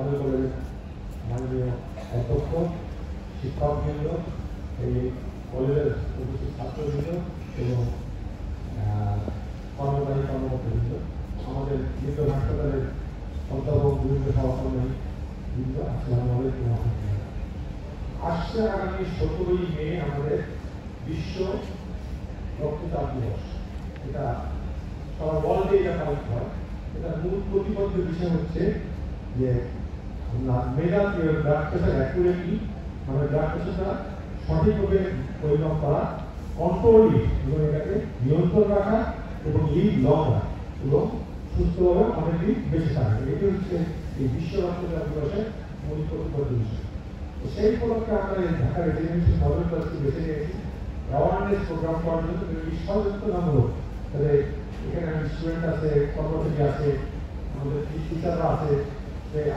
মনে করেন মাননীয় অধ্যক্ষ, শিক্ষকবৃন্দ, এই কলেজের উপস্থিত ছাত্রবৃন্দ এবং কর্মচারী কর্মকর্তাবৃন্দ, আমাদের নিজ হাসপাতালের অধ্যাপক বিভিন্ন সহকর্মী বৃন্দ, আসসালামু আলাইকুম। আসছে আগামী 17ই মে আমাদের বিশ্ব রক্তচাপ দিবস। এটা সারা ওয়ার্ল্ডে এটা পালিত হয়। এটার মূল প্রতিবদ্ধ বিষয় হচ্ছে যে মেজার ব্লাড প্রেশার অ্যাকুরেটলি, মানে ব্লাড প্রেশারটা সঠিকভাবে পরিমাপ করা, কন্ট্রোলি এবং এটাকে নিয়ন্ত্রণ রাখা এবং লিড লং রাখা এবং সুস্থভাবে অনেকদিন বেঁচে থাকা। এটি হচ্ছে এই বিশ্ব রক্তচাপ দিবসের মূল প্রতিবদ্ধ বিষয়। তো সেই উপলক্ষে আমরা এই ঢাকা রেজিডেন্সি মডেল ক্লাসকে বেছে নিয়েছি অ্যাওয়ারনেস প্রোগ্রাম করার জন্য। সচেতনামূলক, তাহলে এখানে স্টুডেন্ট আছে, কর্মচারী আছে, আমাদের টিচাররা আছে,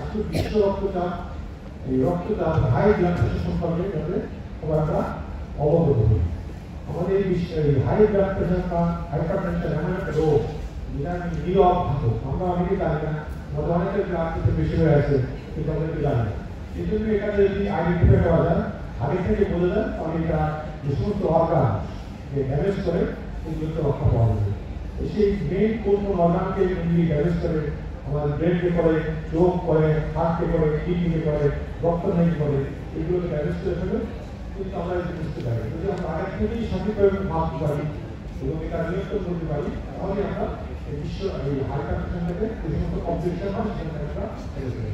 আসলে বিশ্ব রক্তচাপ, এই রক্তচাপ হাই ব্লাড প্রেশার সম্পর্কে যাতে সবাই আমরা অবগত হই। আমাদের এই হাই ব্লাড প্রেশার বা হাইপারটেনশন এমন একটা রোগ যেটা নীরব ঘাতক। আমরা অনেকেই জানি না, আমাদের অনেকের ব্লাড প্রেশার বেশি হয়ে আছে, কিন্তু অনেকে জানি না। এই জন্য এখানে যদি আইডেন্টিফাই করা যায়, আগে থেকে বোঝা যায়, তাহলে এটা যে সমস্ত অর্গান ড্যামেজ করে সেগুলোকে রক্ষা পাওয়া যাবে। সেই মেইন কোন কোন অর্গানকে ড্যামেজ করে, আমাদের ব্রেনকে করে, চোখ করে, হার্টকে করে, কিডনিকে করে, রক্তনালী করে, এগুলোকে ড্যামেজ করে ফেলে, কিন্তু আমরা এটা বুঝতে পারি। যদি আমরা আগে থেকেই সঠিকভাবে মাপতে পারি এবং এটা নিয়ন্ত্রণ করতে পারি, তাহলে আমরা এই বিশ্ব এই হাইপারটেনশন থেকে যে সমস্ত কমপ্লিকেশন হয় সেখানে আমরা ফেলে ফেলি।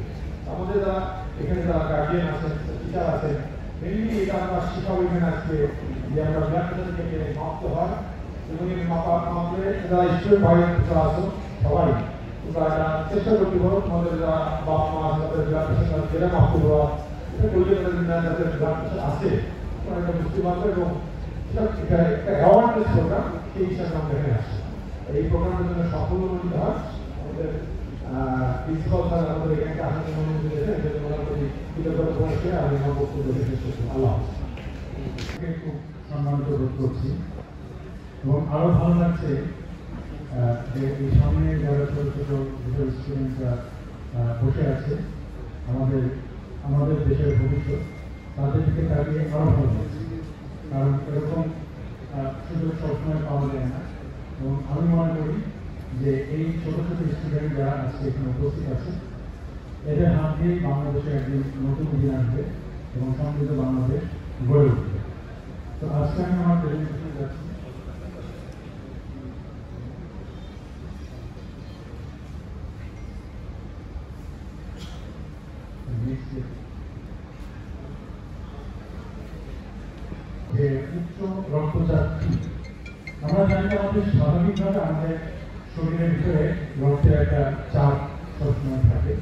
আমাদের যারা এখানে যারা গার্ডিয়ান আছেন, টিচার আছেন, মেনলি এটা আমরা শিক্ষা এখানে আজকে যে আমরা ব্লাড প্রেশার থেকে মাপতে হয় এবং এই মাপলে যারা স্টুডেন্ট ভাই যারা আছো সবাই তোমরা এটা চেষ্টা করতে পারো, তোমাদের যারা বাবা মা তাদের ব্লাড প্রেশার যেটা মাপতে পারো, এটা করলে যাদের ব্লাড প্রেশার আছে তোমরা এটা বুঝতে পারবে এবং এটা একটা অ্যাওয়ারনেস প্রোগ্রাম, সেই হিসাবে আমরা এখানে আসছি। এই প্রোগ্রামের জন্য সাফল্যমণ্ডিত হয় আমাদের প্রিন্সিপাল স্যার, আমাদের এখানে আসার জন্য অনুমতি দিয়েছেন। এই জন্য ওনার প্রতি কৃতজ্ঞতা প্রকাশ করে আমি আমার বক্তব্য শেষ করছি। আল্লাহ খুব সম্মানিত বোধ করছি এবং আরো ভালো লাগছে যে এই সামনে যারা ছোট ছোট ভিতর স্টুডেন্টরা বসে আছে, আমাদের দেশের ভবিষ্যৎ, তাদের দিকে তাকিয়ে আরো ভালো লাগছে। কারণ এরকম সুযোগ সবসময় পাওয়া যায় না এবং আমি মনে করি যে এই ছোট ছোট স্টুডেন্ট যারা আজকে এখানে উপস্থিত আছে, এদের হাত দিয়ে বাংলাদেশে একদিন নতুন দিন আসবে এবং সমৃদ্ধ বাংলাদেশ গড়ে উঠবে। তো আজকে আমি আমার প্রেজেন্টেশনে যাচ্ছি। যে উচ্চ রক্তচাপ, আমরা জানি আমাদের স্বাভাবিকভাবে আমাদের শরীরের ভিতরে রক্তের একটা চাপ সবসময় থাকে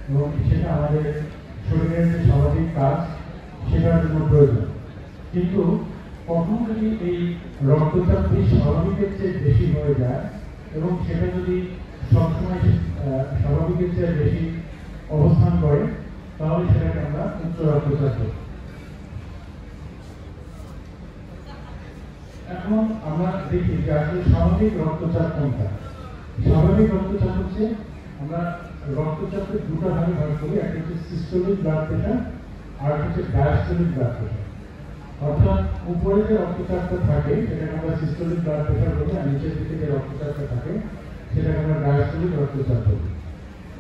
এবং সেটা আমাদের শরীরের যে স্বাভাবিক কাজ সেটার জন্য প্রয়োজন। কিন্তু কখনো যদি এই রক্তচাপটি স্বাভাবিকের চেয়ে বেশি হয়ে যায় এবং সেটা যদি সবসময় স্বাভাবিকের চেয়ে বেশি অবস্থান করে, তাহলে সেটাকে আমরা উচ্চ রক্তচাপ বলি। এখন আমরা দেখি যে আসলে স্বাভাবিক রক্তচাপ কোনটা। স্বাভাবিক রক্তচাপ হচ্ছে, আমরা রক্তচাপকে দুটো ভাগে ভাগ করি, একটা হচ্ছে সিস্টোলিক ব্লাড প্রেশার আর হচ্ছে ডায়াস্টোলিক ব্লাড প্রেশার। অর্থাৎ উপরে যে রক্তচাপটা থাকে সেটাকে আমরা সিস্টোলিক ব্লাড প্রেশার বলি, আর নিচের দিকে যে রক্তচাপটা থাকে সেটাকে আমরা ডায়াস্টোলিক রক্তচাপ বলি।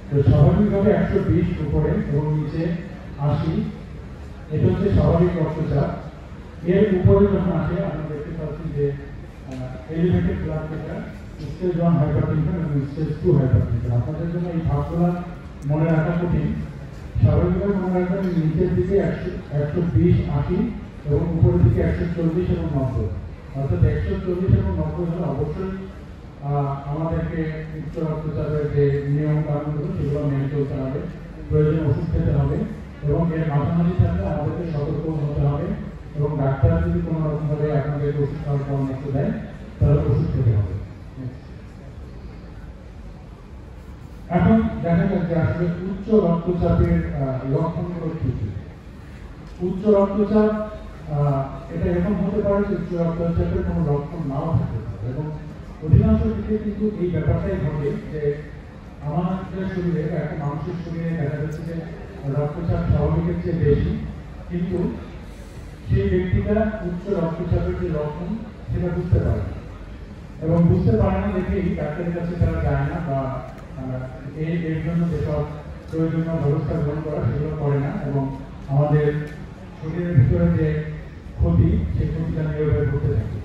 তো স্বাভাবিকভাবে 120 উপরে এবং নিচে 80, এটা হচ্ছে স্বাভাবিক রক্তচাপ। এর উপরে যখন আসে আমরা দেখতে পাচ্ছি যে elevated blood pressure, stage 1 hypertension এবং স্টেজ 2 হাইপারটেনশন। আপনাদের জন্য এই ভাগগুলো মনে রাখা কঠিন। স্বাভাবিকভাবে মনে রাখবেন নিচের দিকে 120, 80 এবং উপরের দিকে 140 এবং 90। অর্থাৎ 140 এবং 90 হলে অবশ্যই আমাদেরকে উচ্চ রক্তচাপের যে নিয়ম কানুনগুলো সেগুলো মেনে চলতে হবে, প্রয়োজনে ওষুধ খেতে হবে এবং এর মাঝামাঝি থাকলে আমাদেরকে সতর্ক হতে হবে এবং ডাক্তার যদি কোনো রকমভাবে আপনাদের ওষুধ খাওয়ার পরামর্শ দেয় তাহলে ওষুধ খেতে হবে। এখন দেখা যাক যে আসলে উচ্চ রক্তচাপের লক্ষণগুলো কি কি। উচ্চ রক্তচাপ এটা এরকম হতে পারে যে উচ্চ রক্তচাপের কোনো লক্ষণ নাও থাকতে পারে এবং অধিকাংশ ক্ষেত্রে কিন্তু এই ব্যাপারটাই ঘটে যে আমাদের শরীরে, একটা মানুষের শরীরে দেখা যাচ্ছে যে কাছে রক্তচাপ স্বাভাবিকের চেয়ে বেশি, কিন্তু সেই ব্যক্তিটা উচ্চ রক্তচাপের যে লক্ষণ সেটা বুঝতে পারে না, এবং বুঝতে পারে না দেখেই ডাক্তারের কাছে তারা যায় না, বা এর জন্য যেসব প্রয়োজনীয় ব্যবস্থা গ্রহণ করা সেগুলো করে না, এবং আমাদের শরীরের ভিতরে যে ক্ষতি সেই ক্ষতিটা নীরবে করতে থাকে,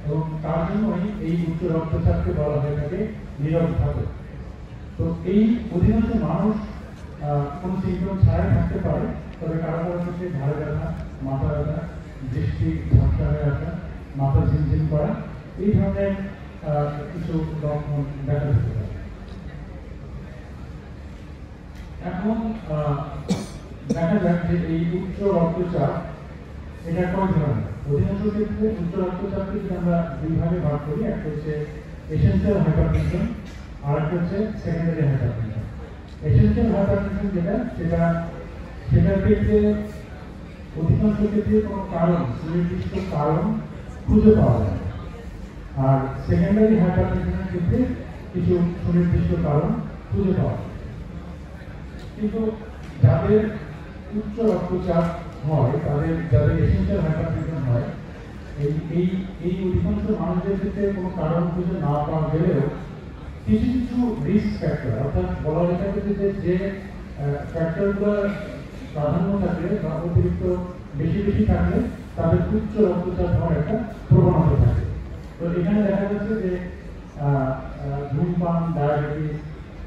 এবং তার জন্যই এই উচ্চ রক্তচাপকে বলা হয়ে থাকে নীরব ঘাতক। তো এই অধিকাংশ মানুষ কোনো সিমটম ছাড়াই থাকতে পারে, তবে কারো কারো ক্ষেত্রে ঘাড়ে ব্যথা, মাথা ব্যথা, দৃষ্টি ঝাপসা হয়ে আসা, মাথা ঝিমঝিম করা, এই ধরনের কিছু লক্ষণ দেখা দিতে পারে। এখন দেখা যাক যে এই উচ্চ রক্তচাপ এটা কয় ধরনের। অধিকাংশ ক্ষেত্রে উচ্চ রক্তচাপকে যদি আমরা দুই ভাগে ভাগ করি, একটা হচ্ছে এসেনশিয়াল হাইপারটেনশন আর একটা হচ্ছে সেকেন্ডারি হাইপারটেনশন। এসেনশিয়াল হাইপারটেনশন সেটার ক্ষেত্রে অধিকাংশ ক্ষেত্রে কোনো কারণ, সুনির্দিষ্ট কারণ খুঁজে পাওয়া যায়, আর সেকেন্ডারি হাইপারটেনশনের ক্ষেত্রে কিছু সুনির্দিষ্ট কারণ খুঁজে পাওয়া যায়। কিন্তু যাদের উচ্চ রক্তচাপ হয়, যাদের এসেনশিয়াল হাইপারটেনশন হয়, এই অধিকাংশ মানুষদের ক্ষেত্রে কোনো কারণ খুঁজে না পাওয়া গেলেও কিছু কিছু রিস্ক ফ্যাক্টর, অর্থাৎ বলা যেতে পারে যে ফ্যাক্টরগুলো প্রাধান্য থাকলে বা অতিরিক্ত বেশি থাকলে তাদের উচ্চ রক্তচাপ হওয়ার একটা প্রবণতা থাকে। তো এখানে দেখা যাচ্ছে যে ধূমপান, ডায়াবেটিস,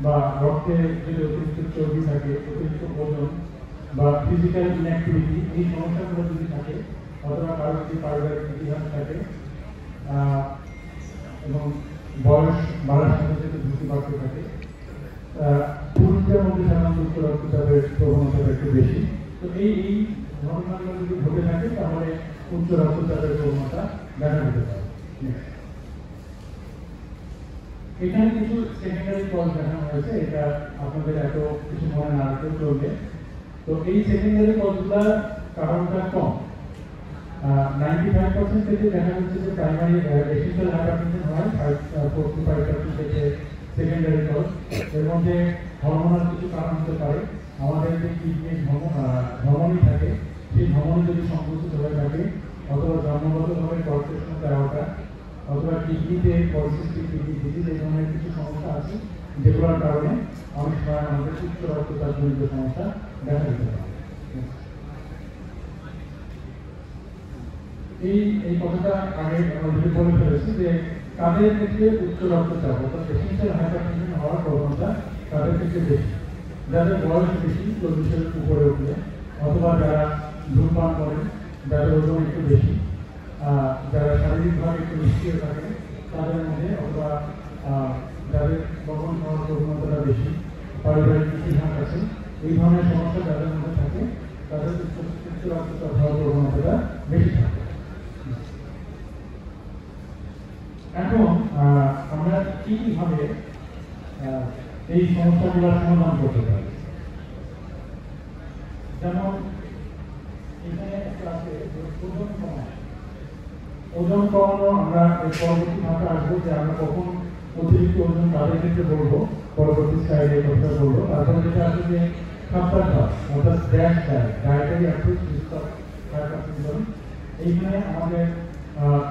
বা রক্তে যদি অতিরিক্ত চর্বি থাকে, অতিরিক্ত ওজন, বা ফিজিক্যাল ইনঅ্যাক্টিভিটি, এই সমস্যাগুলো যদি থাকে, অথবা কারো যদি পারিবারিক ইতিহাস থাকে, এবং বয়স বাড়ার সাথে সাথে ঝুঁকি বাড়তে থাকে, পুরুষদের মধ্যে সাধারণত উচ্চ রক্তচাপের প্রবণতা একটু বেশি। তো এই ঘটনাগুলো যদি ঘটে থাকে তাহলে উচ্চ রক্তচাপের প্রবণতা দেখা দিতে পারে। এখানে কিছু সেকেন্ডারি কজ দেখানো হয়েছে, এটা আপনাদের এত কিছু মনে না রাখলেও চলবে। তো এই সেকেন্ডারি কজগুলোর কারণটা কম। 95% থেকে দেখা যাচ্ছে যে প্রাইমারি এসেনশিয়াল হাইপারটেনশন হয়, 4-5% থেকে সেকেন্ডারি কজ। এর মধ্যে হরমোনাল কিছু কারণ হতে পারে। আমাদের যে কিডনির ধমনী থাকে, সেই ধমনী যদি সংকুচিত হয়ে থাকে, অথবা জন্মগতভাবে কর্পোরেশন দেওয়াটা, অথবা কিডনিতে পলিসিস্টিক কিডনি ডিজিজ, এই ধরনের কিছু সমস্যা আছে যেগুলোর কারণে অনেক সময় আমাদের উচ্চ রক্তচাপ জনিত সমস্যা দেখা দিতে পারে। এই কথাটা আগে অলরেডি বলে ফেলেছি যে তাদের ক্ষেত্রে উচ্চ রক্তচাপ অর্থাৎ এসেনশিয়াল হাইপারটেনশন হওয়ার প্রবণতা তাদের ক্ষেত্রে বেশি, যাদের বয়স বেশি, 40-এর উপরে উঠলে, অথবা যারা ধূমপান করেন, যাদের ওজন একটু বেশি, যারা শারীরিকভাবে একটু নিষ্ক্রিয় থাকে তাদের মধ্যে, অথবা যাদের বহন হওয়ার প্রবণতাটা বেশি, পারিবারিক ইতিহাস আছে, এই ধরনের সমস্যা যাদের মধ্যে থাকে তাদের উচ্চ রক্তচাপ হওয়ার প্রবণতাটা বেশি থাকে। এখন আমরা কিভাবে এই সমস্যাগুলোর সমাধান করতে পারি? যেমন এখানে একটা আছে ওজন কমানো। ওজন কমানো আমরা পরবর্তী ধাপে আসবো যে আমরা কখন অতিরিক্ত ওজন তাদের ক্ষেত্রে বলবো, পরবর্তী স্লাইডে কথা বলবো। তারপরে যেটা আছে যে খাবার খাওয়া, অর্থাৎ ড্যাশ ডায়েটারি অ্যাপ্রোচ, এইখানে আমাদের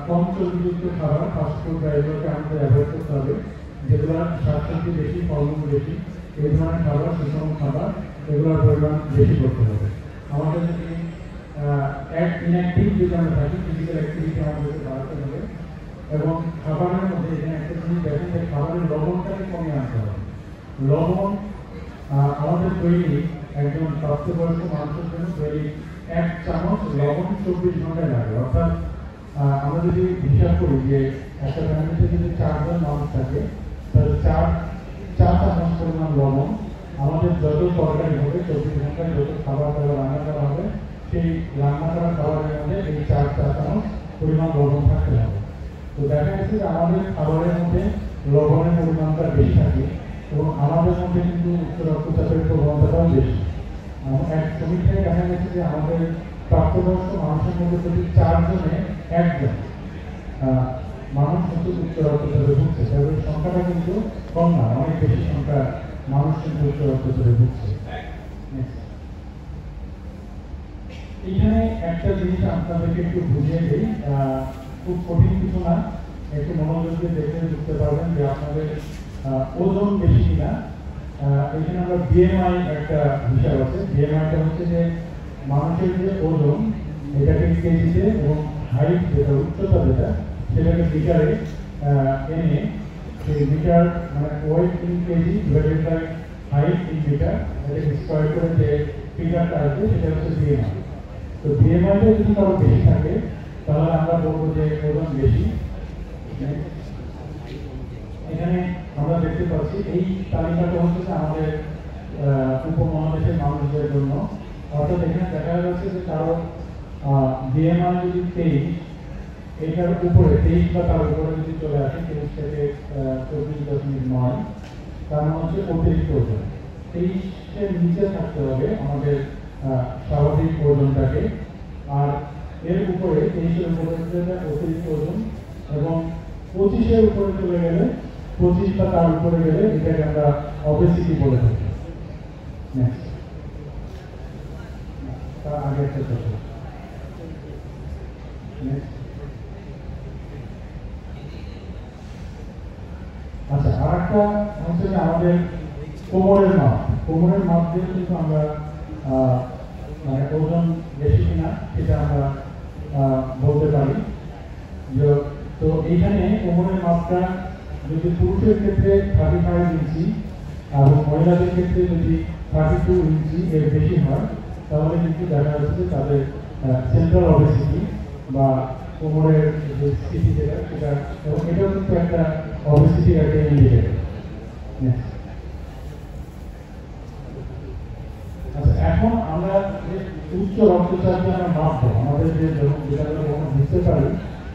কম চর্বিযুক্ত খাবার, ফাস্টফুড বা এগুলোকে আমাদের অ্যাভয়েড করতে হবে, যেগুলো শাকসবজি বেশি, ফলমূল বেশি, এই ধরনের খাবার, সুষম খাবার, এগুলোর পরিমাণ বেশি করতে হবে। আমাদের যদি ইনঅ্যাক্টিভ যদি আমরা থাকি, ফিজিক্যাল অ্যাক্টিভিটি আমাদেরকে বাড়াতে হবে, এবং খাবারের মধ্যে এখানে একটা জিনিস দেখেন যে খাবারের লবণটাকে কমিয়ে আনতে হবে। লবণ আমাদের দৈনিক একজন প্রাপ্তবয়স্ক মানুষের জন্য দৈনিক 1 চামচ লবণ 24 ঘন্টায় লাগে। অর্থাৎ আমরা যদি হিসাব করি যে একটা ফ্যামিলিতে যদি 4 জন মানুষ থাকে, তাহলে 4 চামচ পরিমাণ লবণ আমাদের যত তরকারি হবে, 24 ঘন্টায় যত খাবার দাবার রান্না করা হবে, সেই রান্না করা খাবারের মধ্যে এই 4 চামচ পরিমাণ লবণ থাকতে হবে। তো দেখা গেছে যে আমাদের খাবারের মধ্যে লবণের পরিমাণটা বেশি থাকে, এবং আমাদের মধ্যে কিন্তু উচ্চ রক্তচাপের প্রবণতাটাও বেশি। এক সমীক্ষায় দেখা গেছে যে আমাদের প্রাপ্তবয়স্ক মানুষের মধ্যে যদি 4 জনে 1 জন মানুষ কিন্তু উচ্চ রক্তচাপে ভুগছে, তাদের সংখ্যাটা কিন্তু কম না, অনেক বেশি সংখ্যা মানুষ কিন্তু উচ্চ রক্তচাপে ভুগছে। একটা জিনিস আপনাদেরকে একটু বুঝিয়ে দিই, খুব কঠিন কিছু না, একটু মনোযোগ দিয়ে দেখলে বুঝতে পারবেন যে আপনাদের ওজন বেশি কিনা। এখানে আমরা বিএমআই একটা হিসাব আছে। বিএমআইটা হচ্ছে যে মানুষের যে ওজন এটাকে কেজিতে এবং হাইট যেটা উচ্চতা যেটা সেটাকে মিটারে এনে সেই মিটার মানে weight in K G divided by height in meter এটাকে স্কোয়ার করে যে ফিগারটা আসবে সেটা হচ্ছে বিএমআই। তো বিএমআইটা যদি কারো বেশি থাকে তাহলে আমরা বলবো যে ওজন বেশি। এখানে আমরা দেখতে পাচ্ছি এই তালিকাটা হচ্ছে আমাদের উপমহাদেশের মানুষদের জন্য, অর্থাৎ এখানে দেখা যাচ্ছে যে কারো বিএমআই যদি 23 এটার উপরে 23 বা তার উপরে যদি চলে আসে 23 থেকে 24.9 তার মানে হচ্ছে অতিরিক্ত ওজন। 23-এর নিচে থাকতে হবে আমাদের স্বাভাবিক ওজনটাকে, আর এর উপরে 23-এর উপরে অতিরিক্ত ওজন, এবং 25-এর উপরে চলে গেলে 25 বা তার উপরে গেলে এটাকে আমরা অবেসিটি বলে থাকি। নেক্সট তার আগে একটা কথা আচ্ছা, আর একটা হচ্ছে যে আমাদের কোমরের মাপ। কোমরের মাপ দিয়ে কিন্তু আমরা মানে ওজন বেশি কিনা সেটা আমরা বলতে পারি। তো এইখানে কোমরের মাপটা যদি পুরুষের ক্ষেত্রে 35 ইঞ্চি এবং মহিলাদের ক্ষেত্রে যদি 32 ইঞ্চি এর বেশি হয় তাহলে কিন্তু দেখা যাচ্ছে তাদের সেন্ট্রাল অবেসিটি বা কোমরের যে স্থিতি যেটা সেটা, এবং এটাও কিন্তু একটা অবেসিটির একটা ইন্ডিকেটর। আচ্ছা, এখন আমরা যে উচ্চ রক্তচাপ আমরা মাপবো আমাদের যে যেটা বুঝতে পারি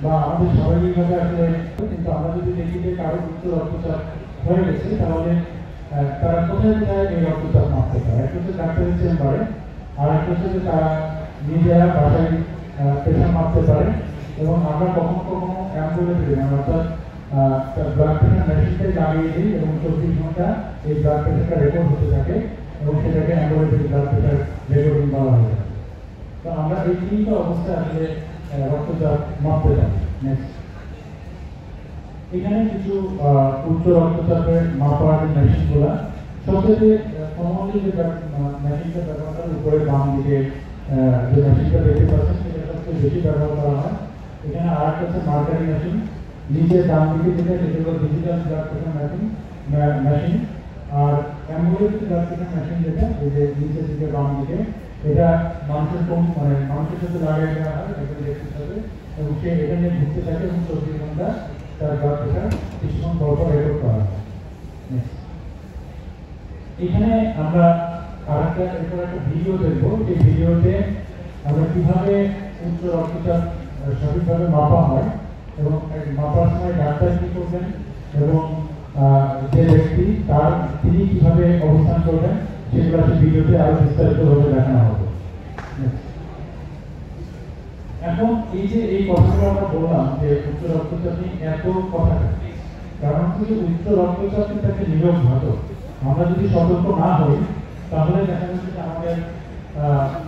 বা আমাদের স্বাভাবিকভাবে আসলে, কিন্তু আমরা যদি দেখি যে কারো উচ্চ রক্তচাপ হয়ে গেছে তাহলে তারা কোথায় কোথায় এই রক্তচাপ মাপতে পারে। একটা হচ্ছে ডাক্তারের চেম্বারে, আর একটা হচ্ছে যে তারা নিজেরা বাসায় প্রেশার মাপতে পারে, এবং আমরা কখনো কখনো অ্যাম্বুলেন্স অর্থাৎ ব্লাড প্রেশার মেশিনটাই লাগিয়ে দিই এবং 24 ঘন্টা এই ব্লাড প্রেশারটা রেকর্ড হতে থাকে এবং সেটাকে অ্যাম্বুলেন্স ব্লাড প্রেশার রেকর্ডিং বলা হয়। তো আমরা এই তিনটা অবস্থায় আসলে রক্তচাপ মাপতে পারি। নেক্সট, এখানে কিছু উচ্চ রক্তচাপের মাপার মেশিনগুলো, সবচেয়ে কমনলি যে মেশিনটা ব্যবহার করার উপরে বাম দিকে যে মেশিনটা দেখতে পাচ্ছেন সেটা সবচেয়ে বেশি ব্যবহার করা হয়। এখানে আর একটা হচ্ছে মার্কারি মেশিন, নিচে ডান দিকে যেটা সেটা হলো ডিজিটাল ব্লাড প্রেশার মেশিন, আর অ্যাম্বুলেন্স ব্লাড প্রেশার মেশিন যেটা এই যে নিচের দিকে বাম দিকে, এটা মানুষের মানে মানুষের সাথে লাগিয়ে দেওয়া হয় এটা দেখতে হবে, এবং সে এটা নিয়ে ঘুরতে থাকে এবং 24 ঘন্টা তার ব্লাড প্রেশার কিছুক্ষণ পর পর রেকর্ড করা হয়। এখানে আমরা আরেকটা এরপর একটা ভিডিও দেখবো, এই ভিডিওতে আমরা কিভাবে উচ্চ রক্তচাপ সঠিকভাবে মাপা হয় এবং মাপার সময় ডাক্তার কি করবেন এবং যে ব্যক্তি তিনি কিভাবে অবস্থান করবেন সেগুলো আছে ভিডিওতে আরো বিস্তারিতভাবে দেখানো হবে। এখন এই যে এই কথাগুলো আমরা বললাম যে উচ্চ রক্তচাপ নিয়ে এত কথা, কারণ হচ্ছে উচ্চ রক্তচাপ কিন্তু একটা নীরব ঘাতক। আমরা যদি সতর্ক না হই তাহলে দেখা যাচ্ছে যে আমাদের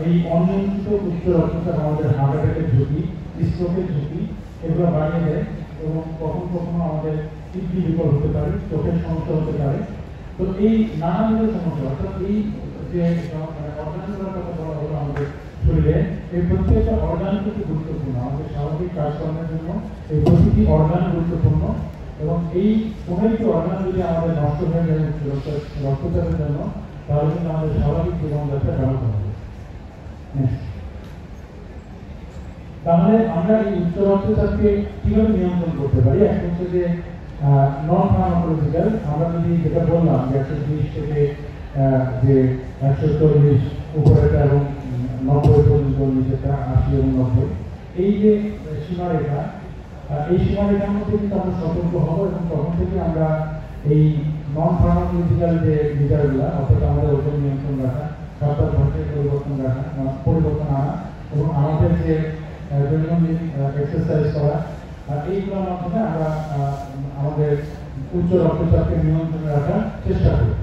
এই অনিয়ন্ত্রিত উচ্চ রক্তচাপ আমাদের হার্ট অ্যাটাকের ঝুঁকি, স্ট্রোকের ঝুঁকি এগুলো বাড়িয়ে দেয়, এবং কখনো কখনো আমাদের কিডনি বিকল হতে পারে, চোখের সমস্যা হতে পারে। তো এই নানান সমস্যা, অর্থাৎ এই যে অর্গানগুলোর কথা বলা হলো আমাদের শরীরে, এই প্রত্যেকটা অর্গান কিন্তু গুরুত্বপূর্ণ আমাদের স্বাভাবিক কাজকর্মের জন্য। এই প্রতিটি অর্গান গুরুত্বপূর্ণ, এবং এই কোনো একটি অর্গান যদি আমাদের নষ্ট হয়ে যায় রক্তচাপের জন্য তাহলে কিন্তু আমাদের স্বাভাবিক জীবনযাত্রা ব্যাহত হবে। তাহলে আমরা এই উচ্চ রক্তচাপকে কিভাবে নিয়ন্ত্রণ করতে পারি? এক হচ্ছে যে নন ফার্মাকোলজিক্যাল, আমরা যদি যেটা বললাম যে 120 থেকে যে 140 উপরেটা এবং 90 পর্যন্ত নিচেটা 80 এবং 90, এই যে সীমারেখা, এই সীমারেখার মধ্যে কিন্তু আমরা সতর্ক হবো, এবং তখন থেকে আমরা এই নন ফার্মাকোলজিক্যাল যে মিটারগুলো, অর্থাৎ আমাদের ওজন নিয়ন্ত্রণ রাখা, সপ্তাহ ঘন্টায় পরিবর্তন আনা, এবং আমাদের যে দৈনন্দিন এক্সারসাইজ করা, এইগুলোর মাধ্যমে আমরা আমাদের উচ্চ রক্তচাপকে নিয়ন্ত্রণে রাখার চেষ্টা করি।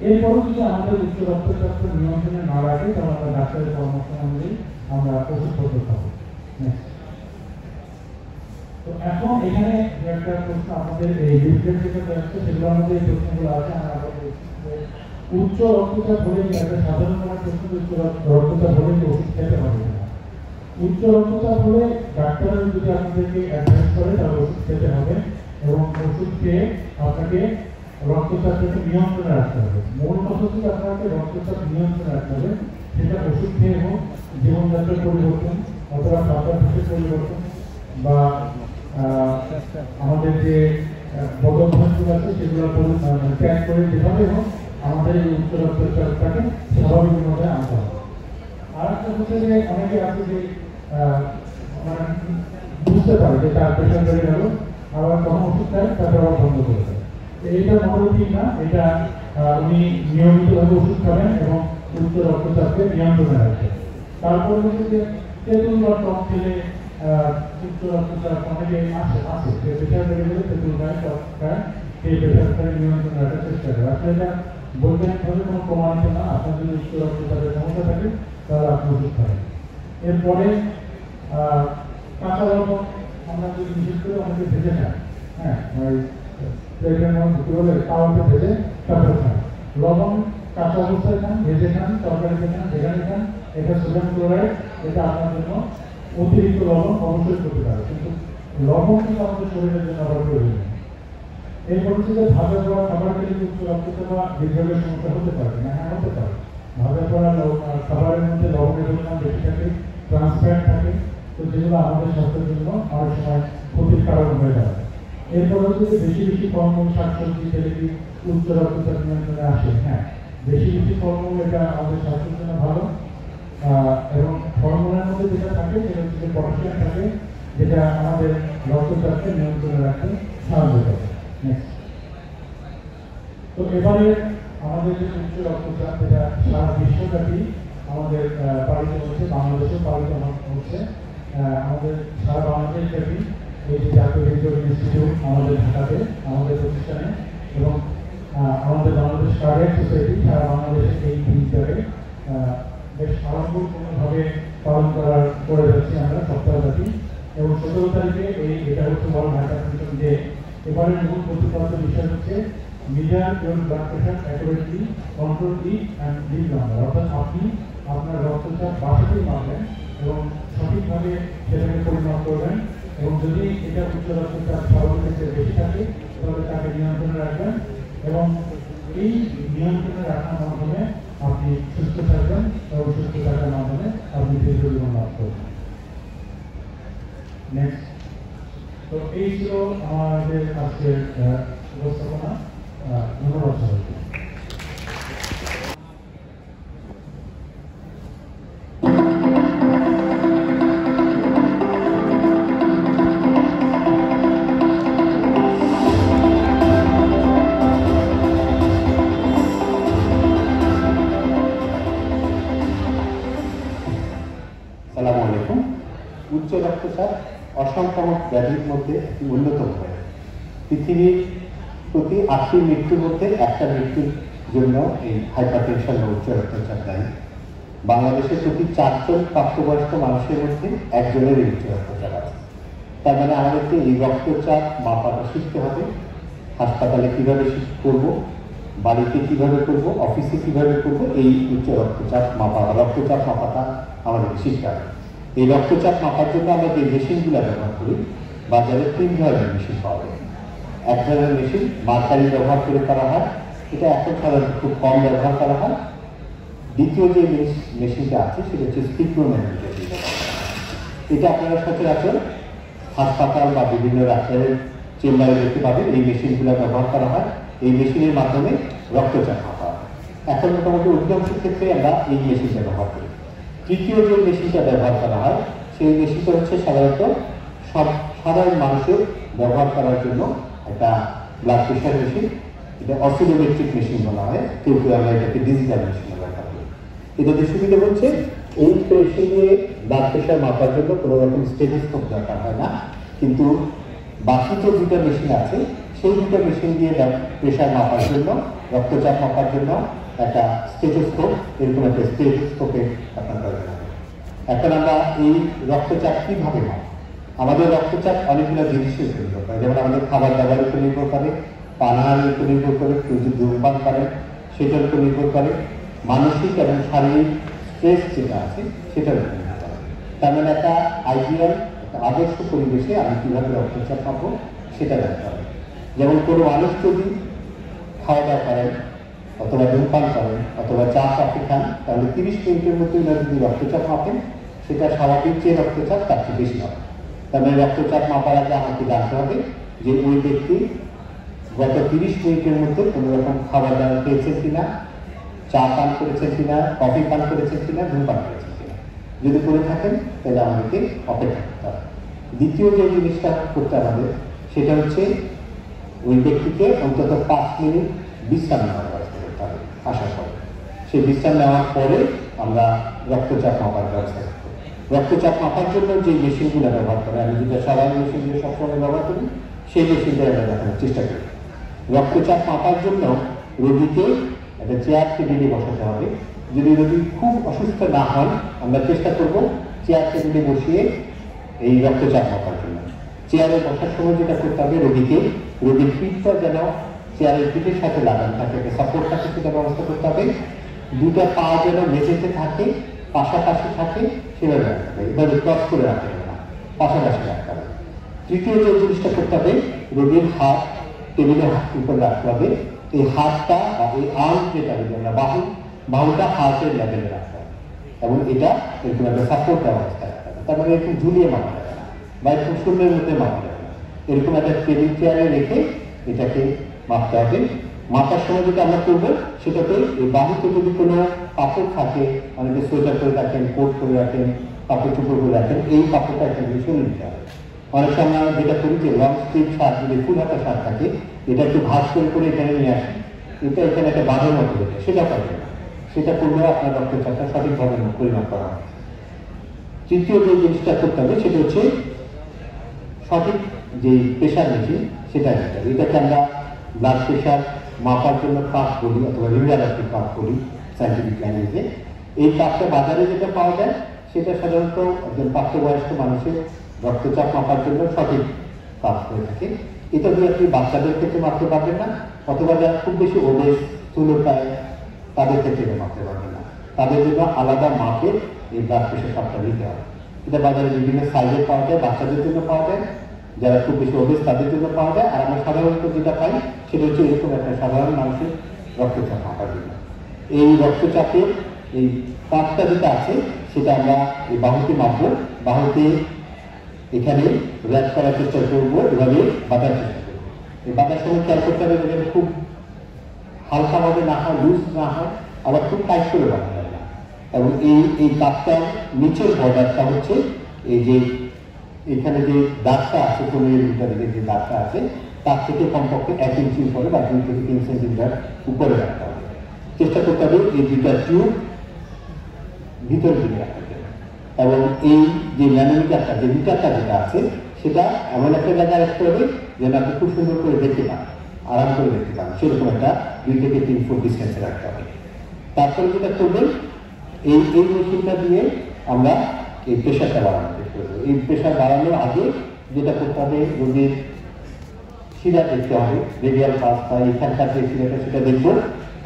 এরপরও যদি আমাদের উচ্চ রক্তচাপ নিয়ন্ত্রণে না রাখে তাহলে আমরা ডাক্তারের পরামর্শ অনুযায়ী আমরা ওষুধপত্র খাবো। তো এখন এখানে একটা প্রশ্ন আমাদের এই লিফলেট যেটা আছে সেগুলোর মধ্যে এই প্রশ্নগুলো আছে। আমরা উচ্চ রক্তচাপ হলে একটা সাধারণ প্রশ্ন, উচ্চ রক্তচাপ হলে কি ওষুধ খেতে হবে না? উচ্চ রক্তচাপ হলে ডাক্তার যদি আপনাদেরকে অ্যাডভাইস করে তাহলে ওষুধ খেতে হবে এবং ওষুধ খেয়ে আপনাকে রক্তচাপটাকে নিয়ন্ত্রণে রাখতে হবে। মূল কথা হচ্ছে আপনাকে রক্তচাপ নিয়ন্ত্রণে রাখতে হবে, সেটা ওষুধ খেয়ে হোক, জীবনযাত্রার পরিবর্তন অথবা খাদ্যাভ্যাসের পরিবর্তন বা আমাদের যে বদভ্যাসগুলো আছে সেগুলো ত্যাগ করে যেভাবে হোক আমাদের এই উচ্চ রক্তচাপটাকে স্বাভাবিকভাবে আনতে হবে। আর একটা হচ্ছে যে অনেকে আছে যে মানে বুঝতে পারে যে তার প্রেশার বেড়ে গেল, আবার তখন ওষুধ খায় তারপর আবার বন্ধ করে দেয়। এইটা মোটেও ঠিক না। এটা উনি নিয়মিতভাবে ওষুধ খাবেন এবং উচ্চ রক্তচাপকে নিয়ন্ত্রণে রাখবেন। তারপরে হচ্ছে যে তেঁতুল বা টক খেলে উচ্চ রক্তচাপ অনেকে আছে যে প্রেশার বেড়ে গেলে তেঁতুল খায়, টক খায়, সেই প্রেশারটাকে নিয়ন্ত্রণে রাখার চেষ্টা করে। আসলে এটা বৈজ্ঞানিকভাবে কোনো প্রমাণিত না। আপনার যদি উচ্চ রক্তচাপের সমস্যা থাকে তাহলে আপনি ওষুধ খাবেন। এরপরে কাঁচা লবণ আমরা যদি বিশেষ করে অনেকে ভেজে খাই, হ্যাঁ তাওয়াতে ভেজে তারপরে খান। লবণ কাঁচা অবস্থায় খান, ভেজে খান, তরকারিতে খান, যেখানে খান, এটা সোডিয়াম ক্লোরাইড, এটা আপনার জন্য অতিরিক্ত লবণ অবশ্যই করতে পারে, কিন্তু লবণ কিন্তু আমাদের শরীরের জন্য আবার প্রয়োজন। এরপর হচ্ছে যে ভাজা পোড়া খাবার খেলে উচ্চ রক্তচাপ বা দীর্ঘায়ুর সমস্যা হতে পারে না? হ্যাঁ, হতে পারে। ভাজা পোড়া খাবারের মধ্যে লবণের পরিমাণ বেশি থাকে, ট্রান্সফ্যাট থাকে, তো যেগুলো আমাদের স্বাস্থ্যের জন্য অনেক সময় ক্ষতির কারণ হয়ে দাঁড়ায়। এরপর হচ্ছে যে বেশি বেশি ফলমূল শাকসবজি খেলে কি উচ্চ রক্তচাপ নিয়ন্ত্রণে আসে? হ্যাঁ, বেশি বেশি ফলমূল এটা আমাদের স্বাস্থ্যের জন্য ভালো। এবং ফলমূলের মধ্যে যেটা থাকে সেটা হচ্ছে যে পটাশিয়াম থাকে, যেটা আমাদের রক্তচাপকে নিয়ন্ত্রণে রাখতে সাহায্য করে। তো এবারে আমাদের যে উচ্চ রক্তচাপ যেটা সারা বিশ্বব্যাপী আমাদের পালিত হচ্ছে, বাংলাদেশেও পালিত হচ্ছে। আমাদের সারা বাংলাদেশ ব্যাপী এই যে জাতীয় হৃদরোগ ইনস্টিটিউট আমাদের ঢাকাতে আমাদের প্রতিষ্ঠানে এবং আমাদের বাংলাদেশ কার্ডিয়াক সোসাইটি সারা বাংলাদেশে এই দিনটাকে বেশ আড়ম্বরপূর্ণভাবে পালন করে যাচ্ছি আমরা সপ্তাহব্যাপী। এবং 17 তারিখে এটা হচ্ছে ওয়ার্ল্ড হাইপারটেনশন ডে। এবারের মূল প্রতিপাদ্য বিষয় হচ্ছে measure your blood pressure accurately, control it and live longer। অর্থাৎ আপনি আপনার রক্তচাপ বাসাতেই মাপবেন এবং সঠিকভাবে সেটাকে পরিমাপ করবেন এবং যদি এটা উচ্চ রক্তচাপ স্বাভাবিকের চেয়ে বেশি থাকে তাহলে তাকে নিয়ন্ত্রণে রাখবেন এবং এই নিয়ন্ত্রণে রাখার মাধ্যমে আপনি সুস্থ থাকবেন এবং সুস্থ থাকার মাধ্যমে আপনি দীর্ঘ জীবন লাভ করবেন। নেক্সট, তো এই ছিল আমাদের আজকের উপস্থাপনা। ধন্যবাদ সবাইকে। আসসালামু আলাইকুম। উচ্চ রক্তচাপ অসংক্রামক ব্যাধির মধ্যে একটি অন্যতম হয়। পৃথিবীর প্রতি ৮০ মৃত্যুর মধ্যে একটা মৃত্যুর জন্য এই হাইপারটেনশন বা উচ্চ রক্তচাপ দায়ী। বাংলাদেশে প্রতি ৪ জন প্রাপ্তবয়স্ক মানুষের মধ্যে একজনের এই উচ্চ রক্তচাপ আছে। তার মানে আমাদেরকে এই রক্তচাপ মাপাটা শিখতে হবে। হাসপাতালে কিভাবে করবো, বাড়িতে কিভাবে করবো, অফিসে কিভাবে করবো, এই উচ্চ রক্তচাপ মাপাটা আমাদেরকে শিখতে হবে। এই রক্তচাপ মাপার জন্য আমরা যে মেশিনগুলো ব্যবহার করি, বাজারে ৩ ধরনের মেশিন পাওয়া যায়। এক ধরনের মেশিন মার্কারি ব্যবহার করে করা হয়, এটা এখন সাধারণত খুব কম ব্যবহার করা হয়। দ্বিতীয় যে মেশিনটা আছে সেটা হচ্ছে স্পিক্রোম্যাগনেটিক। এটা আপনারা সচরাচর হাসপাতাল বা বিভিন্ন ডাক্তারের চেম্বারে দেখতে পাবেন। এই মেশিনগুলো ব্যবহার করা হয়, এই মেশিনের মাধ্যমে রক্তচাপ মাপা হয়। এখন মোটামুটি অধিকাংশ ক্ষেত্রে আমরা এই মেশিনটা ব্যবহার করি। তৃতীয় যে মেশিনটা ব্যবহার করা হয় সেই মেশিনটা হচ্ছে সাধারণত সাধারণ মানুষের ব্যবহার করার জন্য একটা ব্লাড প্রেশার মেশিন। এটা অসিলোমেট্রিক মেশিন বলা হয়, কিন্তু আমরা এটাকে ডিজিটাল মেশিন ব্যবহার করি। এটাতে সুবিধা হচ্ছে এই মেশিনে ব্লাড প্রেশার মাপার জন্য কোনো রকম স্টেথোস্কোপ দরকার হয় না, কিন্তু বাকি যে দুটো মেশিন আছে সেই দুটো মেশিন দিয়ে প্রেশার মাপার জন্য, রক্তচাপ মাপার জন্য একটা স্টেথোস্কোপ, এরকম একটা স্টেথোস্কোপের আপনার দরকার হবে। এখন আমরা এই রক্তচাপ কিভাবে মাপ? আমাদের রক্তচাপ অনেকগুলো জিনিসের উপর নির্ভর করে, যেমন আমাদের খাবার দাবারের উপর নির্ভর করে, পানাহারের উপর নির্ভর করে, কেউ যদি ধূমপান করেন সেটার উপর নির্ভর করে, মানসিক এবং শারীরিক স্ট্রেস যেটা আছে সেটার উপর নির্ভর করে। তার মানে একটা আইডিয়াল, একটা আদর্শ পরিবেশে আমি কীভাবে রক্তচাপ মাপবো সেটা জানতে হবে। যেমন কোনো মানুষ যদি খাওয়া দাওয়া করেন অথবা ধূমপান করেন অথবা চা কফি খান, তাহলে 30 মিনিটের মধ্যে যদি রক্তচাপ মাপেন সেটা স্বাভাবিক যে রক্তচাপ তার চেয়ে বেশি হবে। তার মানে রক্তচাপ মাপার আগে আমাকে জানতে হবে যে ওই ব্যক্তি গত 30 মিনিটের মধ্যে কোনো রকম খাবার দাবার খেয়েছেন কিনা, চা পান করেছেন কিনা, কফি পান করেছেন কিনা, ধূমপান করেছেন কিনা। যদি করে থাকেন তাহলে আমাদেরকে অপেক্ষা করতে হবে। দ্বিতীয় যে জিনিসটা করতে হবে সেটা হচ্ছে ওই ব্যক্তিকে অন্তত 5 মিনিট বিশ্রাম নেওয়ার ব্যবস্থা করতে হবে আসার পরে। সেই বিশ্রাম নেওয়ার পরে আমরা রক্তচাপ মাপার ব্যবস্থা করব। রক্তচাপ মাপার জন্য যে মেশিনগুলো ব্যবহার করে, আমি যেটা সাধারণ মেশিন দিয়ে সবসময় ব্যবহার করি সেই মেশিনটা আমরা দেখানোর চেষ্টা করি। রক্তচাপ মাপার জন্য রোগীকে একটা চেয়ার টেবিলে বসাতে হবে। যদি রোগী খুব অসুস্থ না হয় আমরা চেষ্টা করব চেয়ার টেবিলে বসিয়ে এই রক্তচাপ মাপার জন্য। চেয়ারে বসার সময় যেটা করতে হবে, রোগীর পিঠটা যেন চেয়ারের পিঠের সাথে লাগানো থাকে, একটা সাপোর্ট থাকে, সেটা ব্যবস্থা করতে হবে। দুটা পা যেন মেঝেতে থাকে, পাশাপাশি থাকে, সেভাবে রাখতে হবে। এভাবে ক্রস করে রাখতে হবে না, পাশাপাশি রাখতে হবে। তৃতীয় যে জিনিসটা করতে হবে, রোগীর হাত টেবিলে উপর রাখতে হবে। এই হাতটা বা এই আর্ম যেটা আমরা বাহুটা হাতের লেভেলে রাখতে হবে এবং এটা এরকম একটা সাপোর্ট দেওয়া অবস্থায় রাখতে হবে। তার মানে এরকম ঝুলিয়ে মাপা যাবে না বা এরকম শূন্যের মধ্যে মাপা যাবে না, এরকম একটা টেবিল চেয়ারে রেখে এটাকে মাপতে হবে। মাপার সময় যেটা আমরা করবো সেটাতে এই বাহুতে যদি কোনো কাপড় থাকে, অনেকে সোয়েটার করে রাখেন, কোট করে রাখেন, কাপড় চোপড় করে রাখেন, এই কাপড়টা এখানে সরিয়ে দিতে হবে। অনেক সময় আমরা যেটা করি যে লং স্লিভ শার্ট, যদি ফুল হাতা শার্ট থাকে, এটা একটু ভাঁজ করে এখানে নিয়ে আসি, এটা এখানে একটা বাঁধের মতো দেখে, সেটা করবে না। সেটা করলেও আপনার রক্তচাপটা সঠিকভাবে পরিমাপ করা হবে। তৃতীয় যে জিনিসটা করতে হবে সেটা হচ্ছে সঠিক যে প্রেশার মেশিন সেটা নিতে হবে। এটাকে আমরা ব্লাড প্রেশার মাপার জন্য কাপ বলি অথবা রিভারাপি কাপ বলি সাইন্টিফিক ল্যাঙ্গুয়েজে। এই কাপটা বাজারে যেটা পাওয়া যায় সেটা সাধারণত একজন প্রাপ্তবয়স্ক মানুষের রক্তচাপ মাপার জন্য সঠিক কাপ হয়ে থাকে। এটা দিয়ে আপনি বাচ্চাদের ক্ষেত্রে মাপতে পারবেন না, অথবা যারা খুব বেশি ওবেস, স্থূলকায়, তাদের ক্ষেত্রে মাপতে পারবেন না। তাদের জন্য আলাদা মাপের এই ব্লাড প্রেশার কাপটা নিতে হবে। এটা বাজারে বিভিন্ন সাইজে পাওয়া যায়, বাচ্চাদের জন্য পাওয়া যায়, যারা খুব বেশি ওবেস তাদের জন্য পাওয়া যায়। আর আমরা সাধারণত যেটা পাই সেটা হচ্ছে এরকম একটা সাধারণ মানুষের রক্তচাপ মাপার জন্য। এই রক্তচাপের এই কাপটা যেটা আছে সেটা আমরা এই বাহুতে মাপবো। বাহুতে এখানে র্যাপ করার চেষ্টা করবো, এভাবে বাঁধার চেষ্টা করবো। এই বাঁধার সময় খেয়াল করতে হবে যেন খুব হালকাভাবে না হয়, লুজ না হয়, আবার খুব টাইট করে বাঁধা যায় না। এবং এই কাপটার নিচের বর্ডারটা হচ্ছে এই যে এখানে যে দাগটা আছে, 15 মিটারের যে দাগটা আছে তার থেকে কমপক্ষে 1 ইঞ্চি উপরে বা 2 থেকে 3 সেন্টিমিটার উপরে রাখতে হবে। চেষ্টা করতে হবে এই দুইটা টিউব ভিতরে দিকে রাখতে হবে। এবং এই যে ম্যানোমিটারটা, যে মিটারটা যেটা আছে সেটা এমন একটা জায়গায় রাখতে হবে যেন আপনি খুব সুন্দর করে দেখতে পান, আরাম করে দেখতে পান, সেরকম একটা 2 থেকে 3 ফুট ডিস্টেন্সে রাখতে হবে। তারপরে যেটা করবেন, এই মেশিনটা দিয়ে আমরা এই প্রেশারটা বাড়ানোর চেষ্টা করবো। এই প্রেশার বাড়ানোর আগে যেটা করতে হবে, রোগীর শিরা দেখতে হবে, রেডিয়াল পাস বা এখানকার যে শিরাটা সেটা দেখবো,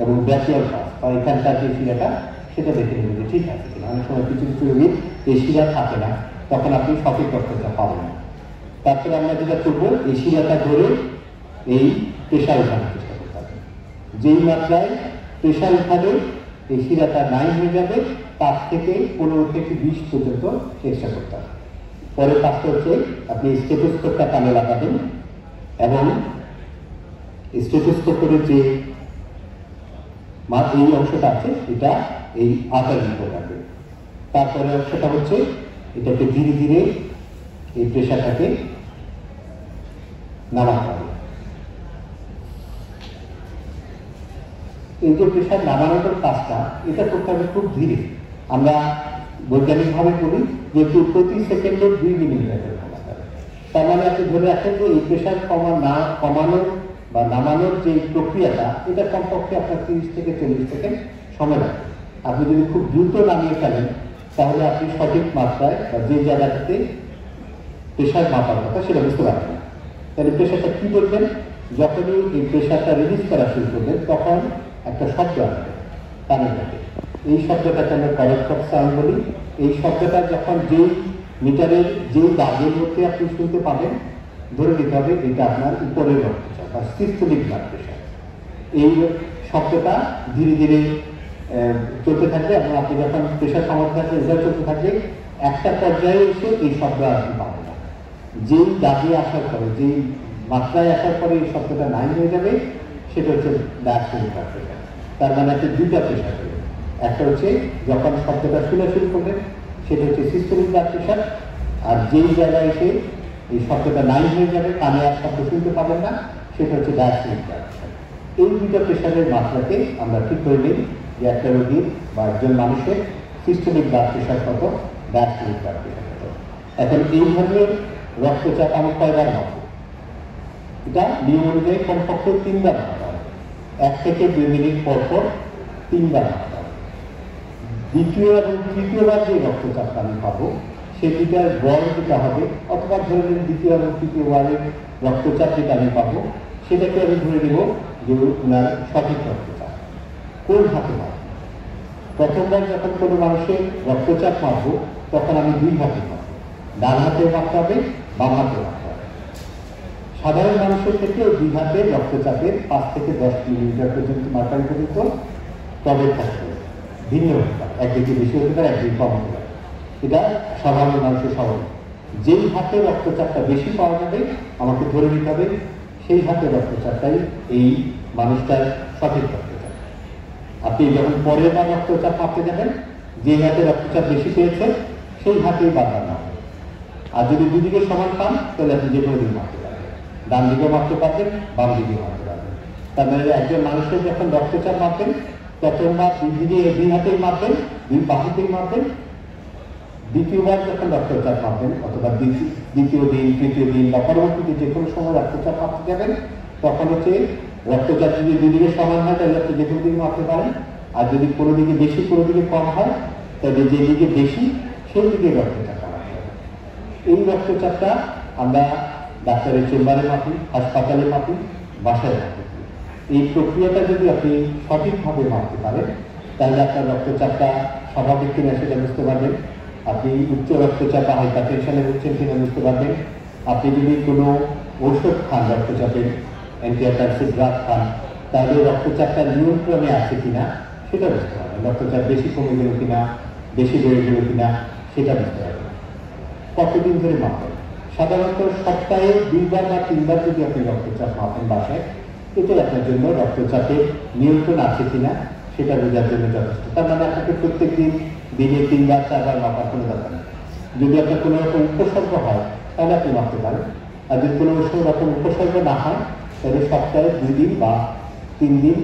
এবং ব্যাকিয়াল পাস বা এখানকার যে শিরাটা সেটা দেখে নেবে যে ঠিক আছে কিনা। অনেক সময় কিছু রোগীর এই শিরা থাকে না, তখন আপনি সঠিক রক্তচাপ পাবেন না। তারপরে আমরা যেটা করবো, এই শিরাটা ধরে এই প্রেশার উঠানোর চেষ্টা করতে হবে। যেই মাত্রায় প্রেশার উঠাবে এই শিরাটা 9 হয়ে যাবে, তার থেকে 15 থেকে 20 পর্যন্ত চেষ্টা করতে হবে। পরের কাজটা হচ্ছে আপনি স্টেথোস্কোপটা কানে লাগাবেন এবং স্টেথোস্কোপের যে এই অংশটা আছে এটা এই আটার ভিতরে রাখবেন। তারপরে অংশটা হচ্ছে এটাকে ধীরে ধীরে এই প্রেশারটাকে নামাতে হবে। এই যে প্রেশার নামানোর কাজটা এটা করতে হবে খুব ধীরে। আমরা বৈজ্ঞানিকভাবে বলি যে প্রতি সেকেন্ডে 2 মিলিমিটার কমাতে হবে। তার মানে আপনি ধরে রাখেন যে এই প্রেশার কমানোর বা নামানোর যে প্রক্রিয়াটা, এটা কমপক্ষে আপনার 30 থেকে 40 সেকেন্ড সময় লাগে। আপনি যদি খুব দ্রুত নামিয়ে ফেলেন তাহলে আপনি সঠিক মাত্রায় বা যে জায়গাটাতে প্রেশার মাপার কথা সেটা বুঝতে পারবেন না। তাহলে প্রেশারটা কি বলবেন? যখনই এই প্রেশারটা রিলিজ করা শুরু করবেন তখন একটা শব্দ আসবে কানের কাছে। এই শব্দটাকে আমরা করেক্টর সাউন্ড বলি। এই শব্দটা যখন যেই মিটারের যেই দাগের মধ্যে আপনি শুনতে পাবেন, ধরে নিতে হবে এটা আপনার উপরের রক্তচাপ বা সিস্টোলিক ব্লাড প্রেশার। এই শব্দটা ধীরে ধীরে চলতে থাকবে এবং আপনি যখন প্রেশার কমাতে থাকবে এটা চলতে থাকবে, একটা পর্যায়ে এসে এই শব্দ আপনি পাবেন না। যেই দাগে আসার পরে, যেই মাত্রায় আসার পরে এই শব্দটা নাই হয়ে যাবে, সেটা হচ্ছে ডায়াস্টোলিক ব্লাড প্রেশার। তার মানে আপনি দুইটা প্রেশার করবেন। একটা হচ্ছে যখন শব্দটা শোনা শুরু করবেন সেটা হচ্ছে সিস্টোলিক ব্লাড প্রেশার, আর যেই জায়গায় এসে এই শব্দটা নাই হয়ে যাবে, কানে আর শব্দ শুনতে পাবেন না, সেটা হচ্ছে ডায়াস্টোলিক ব্লাড প্রেশার। এই দুইটা প্রেশারের মাত্রাকে আমরা ঠিক করে নিই যে একটা রোগীর বা একজন মানুষের সিস্টোলিক ব্লাড প্রেশার কত, ডায়াস্টোলিক ব্লাড প্রেশার কত। এখন এই ধরনের রক্তচাপ আমি কয়বার মাপব? এটা নিয়ম অনুযায়ী কমপক্ষে 3 বার মাপতে হবে। 1 থেকে 2 মিনিট পর পর 3 বার মাপতে হবে। দ্বিতীয় এবং তৃতীয়বার যে রক্তচাপটা আমি পাবো সে দুটার গড় যেটা হবে, অথবা ধরে নিন দ্বিতীয় এবং তৃতীয়বারের রক্তচাপ যেটা আমি পাবো সেটাকে আমি ধরে নেব যে ওনার সঠিক রক্তচাপ। কোন হাতে মাপব? প্রথমবার যখন কোনো মানুষের রক্তচাপ মাপবো তখন আমি 2 হাতে মাপবো। ডান হাতে মাপতে হবে, বাম হাতে মাপতে হবে। সাধারণ মানুষের ক্ষেত্রে 2 হাতে রক্তচাপের 5 থেকে 10 মিলিমিটার পর্যন্ত মাত্রা পর্যন্ত তবে থাকতে হবে। ভিন্ন হতে পারে, একদিকে বেশি হতে পারে, একদিকে কম হতে পারে। এটা সাধারণ মানুষের স্বভাব। যেই হাতে রক্তচাপটা বেশি পাওয়া যাবে আমাকে ধরে নিতে হবে সেই হাতে রক্তচাপটাই এই মানুষটার সঠিক রক্তচাপ। আপনি যখন পরের বার রক্তচাপ মাপতে যাবেন, যে হাতে রক্তচাপ বেশি পেয়েছেন সেই হাতেই বারবার মাপবেন। আর যদি দুদিকে সমান পান তাহলে আপনি যে কোনো দিন মাপতে পারবেন, ডান দিকেও মাপতে পারবেন, বাম দিকেও মাপতে পারবেন। তার মানে একজন মানুষের যখন রক্তচাপ মাপবেন প্রথমবার 2 হাতেই মাপবেন, 2 বাহুতেই মাপবেন। দ্বিতীয়বার যখন রক্তচাপ মাপবেন অথবা দ্বিতীয় দিন, তৃতীয় দিন বা পরবর্তীতে যে কোনো সময় রক্তচাপ মাপতে যাবেন তখন হচ্ছে রক্তচাপ যদি 2 দিকে সমান হয় তাহলে আপনি যে কোনো দিকে মাপতে পারেন। আর যদি কোনো দিকে বেশি কোনো দিকে কম হয় তাহলে যে দিকে বেশি সেই দিকে রক্তচাপটা মাপতে হবে। এই রক্তচাপটা আমরা ডাক্তারের চেম্বারে মাপি, হাসপাতালে মাপি, বাসায় মাপি। এই প্রক্রিয়াটা যদি আপনি সঠিকভাবে মাপতে পারেন তাহলে আপনার রক্তচাপটা স্বাভাবিক কিনা সেটা বুঝতে পারবেন। আপনি উচ্চ রক্তচাপ বা হাইপারটেনশনে ভুগছেন কিনা বুঝতে পারবেন। আপনি যদি কোনো ঔষধ খান, রক্তচাপের অ্যান্টিহাইপারটেনসিভ ড্রাগ খান, তাহলে রক্তচাপটা নিয়ন্ত্রণে আছে কিনা সেটা বুঝতে পারবেন। রক্তচাপ বেশি কমে গেল কিনা, বেশি বেড়ে গেল কিনা সেটা বুঝতে পারবেন। কতদিন ধরে মাপেন? সাধারণত সপ্তাহে 2 বার বা 3 বার যদি আপনি রক্তচাপ মাপেন বাসায়, এটাই আপনার জন্য রক্তচাপের নিয়ন্ত্রণ আছে কিনা সেটা বোঝার জন্য যথেষ্ট। তার মানে আপনাকে প্রত্যেক দিন দিনে 3 বার 4 বার মাপার কোনো দরকার নেই। যদি আপনার কোনো রকম উপসর্গ হয় তাহলে আপনি মাপতে পারেন। আর যদি কোনো রকম উপসর্গ না হয় তাহলে সপ্তাহে 2 দিন বা 3 দিন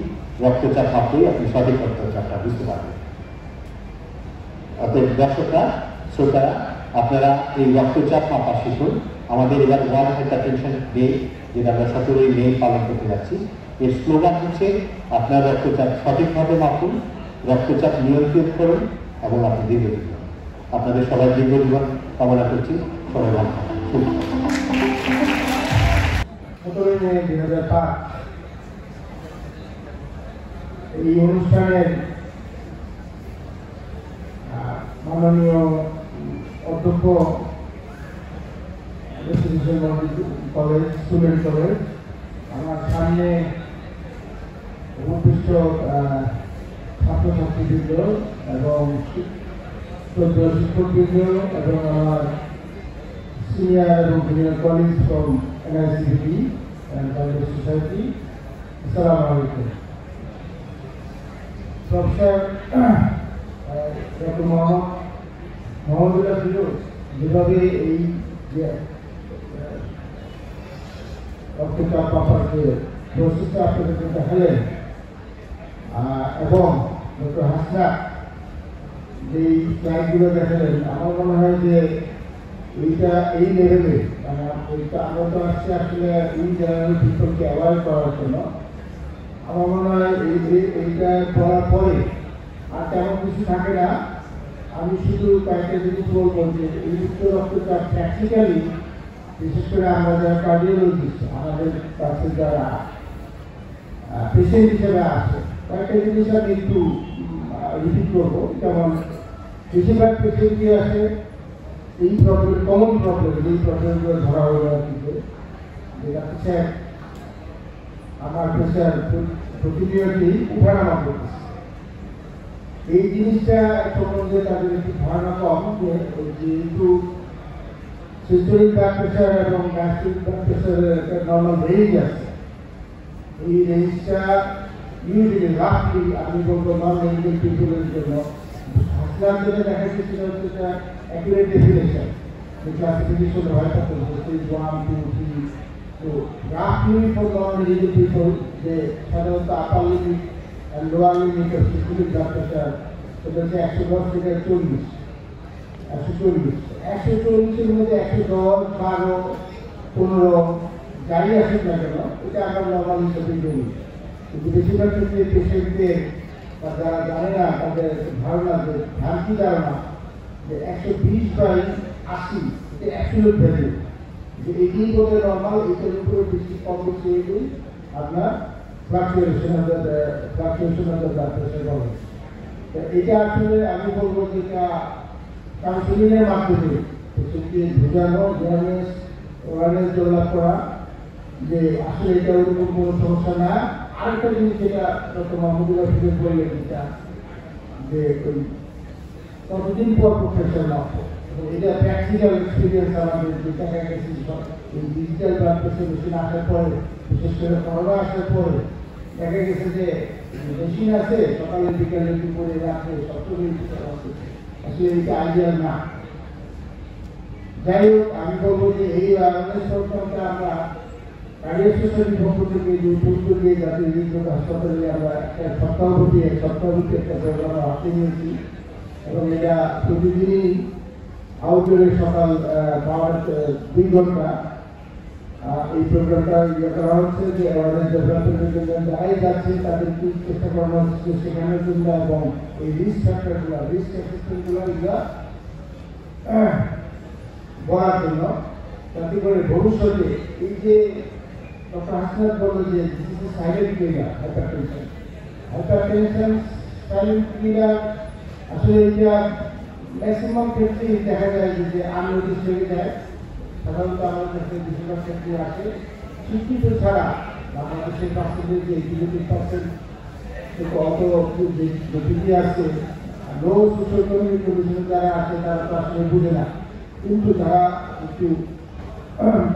রক্তচাপ মাপলেই আপনি সঠিক রক্তচাপটা বুঝতে পারবেন। অতএব দর্শকরা, শ্রোতারা, আপনারা এই রক্তচাপ মাপা শিখুন। আমাদের এবার ওয়ার্ল্ড হাইপারটেনশন ডে যেটা আমরা 17ই মে পালন করতে যাচ্ছি, এর স্লোগান হচ্ছে আপনার রক্তচাপ সঠিকভাবে মাপুন, রক্তচাপ নিয়ন্ত্রণ করুন এবং আপনি দীর্ঘজীবন। আপনাদের সবাই দীর্ঘজীবন কামনা করছি। সবাই ভালো থাকুন। 17ই মে 2005 এই অনুষ্ঠানের মাননীয় অধ্যক্ষ কলেজ, স্টুডেন্ট কলেজ, আমার সামনে উপবিষ্ট ছাত্রছাত্রীবৃন্দ এবং শিক্ষকবৃন্দ এবং আমার সিনিয়র এবং junior college from NICVT and College Society, আসসালামু আলাইকুম। প্রফেসর ডক্টর মোহাম্মদুল্লাহ ফিরোজ যেভাবে এই রক্তচাপ মাপার যে প্রসেসটা আপনাদের দেখালেন এবং ডক্টর হাসনা যেই স্লাইডগুলো দেখালেন, আমার মনে হয় যে এইটা এই লেভেলে মানে ওইটা আমরা তো আসছি আসলে ইন জেনারেল পিপলকে অ্যাভয়েড করার জন্য। আমার মনে হয় এইটা করার পরে আর তেমন কিছু থাকে না। আমি শুধু কয়েকটা জিনিস বলবো যে এই উচ্চ রক্তচাপ প্র্যাকটিক্যালি বিশেষ করে আমরা যারা কার্ডিওলজিস্ট আমাদের কাছে যারা পেশেন্ট হিসেবে আসে কয়েকটা জিনিস আমি একটু রিপিট করবো। যেমন বেশিরভাগ পেশেন্টই আসে এই প্রবলেম কমন প্রবলেম এই প্রবলেমগুলো ধরা হলো আর কি যেটা স্যার আমার প্রেশার প্রতিনিয়তই উঠানামা করতেছে। এই জিনিসটা সম্বন্ধে তাদের একটু ধারণা কম যে যেহেতু সিস্টোলিক ব্লাড প্রেশার এবং গ্যাস্ট্রিক ব্লাড প্রেশারের একটা নর্মাল রেঞ্জ আছে, এই রেঞ্জটা ইউজুয়ালি রাফলি আমি বলবো নন মেডিকেল পিপলের জন্য হাসলাম যেটা দেখা গেছে সেটা হচ্ছে একটা অ্যাকুরেট ডেফিনেশন যে ক্লাসিফিকেশন হয় তখন স্টেজ 1, 2, 3। তো রাফলি ফর নন মেডিকেল পিপল যে সাধারণত আপার লিমিট আর lower limit of systolic blood pressure সেটা হচ্ছে 110 থেকে 40। 140-140-এর মধ্যে 110, 12, 15 যাই আসুক না কেন এটা আমরা নর্মাল হিসেবে ধরি। কিন্তু বেশিরভাগ ক্ষেত্রে পেশেন্টদের বা যারা জানে না তাদের ধারণা যে ভ্রান্তি ধারণা যে 120/80 এটা অ্যাবসলিউট ভ্যালু, যে এটাই বলে নর্মাল, এটার উপরে বেশি কম বেশি এলেই আপনার fluctuation of the blood pressure হবে। এটা আসলে আমি বলবো যে এটা কাউন্সিলিংয়ের মাধ্যমে পেশেন্টকে বোঝানো, অ্যাওয়ারনেস ডেভেলপ করা যে আসলে এটা ওরকম কোনো সমস্যা না। আরেকটা জিনিস যেটা ডক্টর মাহমুদুল্লাহ ফিরোজ বললেন যেটা যে ওই কতদিন পর প্রেশার মাপবো, এটা প্র্যাকটিক্যাল এক্সপিরিয়েন্স আমাদের যে দেখা গেছে এই ডিজিটাল ব্লাড প্রেশার মেশিন আসার পরে বিশেষ করে করোনা আসার পরে দেখা গেছে যে মেশিন আছে সকালে বিকালে দুপুরে রাত্রে সবসময় আসলে এটা আইডিয়া না। যাই হোক আমি বলবো যে এই অ্যাওয়ারনেস প্রোগ্রামটা আমরা কার্ডিয়াক সোসাইটির পক্ষ থেকে যে উদ্যোগ দিয়ে জাতীয় হৃদরোগ হাসপাতালে আমরা একটা সপ্তাহব্যাপী একটা প্রোগ্রাম হাতে নিয়েছি এবং এটা প্রতিদিনই আউটডোরে সকাল 2 ঘন্টা এই প্রোগ্রামটা ইয়ে করা হচ্ছে যে অ্যাওয়ারনেস ডেভেলপমেন্টের জন্য যারাই যাচ্ছে তাদেরকে চেষ্টা করানো হচ্ছে শেখানোর জন্য এবং এই রিস্ক ফ্যাক্টরগুলো এগুলো বলার জন্য, যাতে করে ভবিষ্যতে এই যে ডক্টর হাসনাত বলল যে silent killer hypertension silent killer আসলে এটা ম্যাক্সিমাম ক্ষেত্রেই দেখা যায় যে আননোটিস হয়ে যায়। সাধারণত আমাদের কাছে বেশিরভাগ ক্ষেত্রে আসে শিক্ষিত ছাড়া বাংলাদেশের পার্সেন্টেজ যে 80% অত বেশি আসছে লো সোশ্যোইকোনমিক পজিশনে যারা আছে তারা তো আসলে বুঝে না, কিন্তু যারা একটু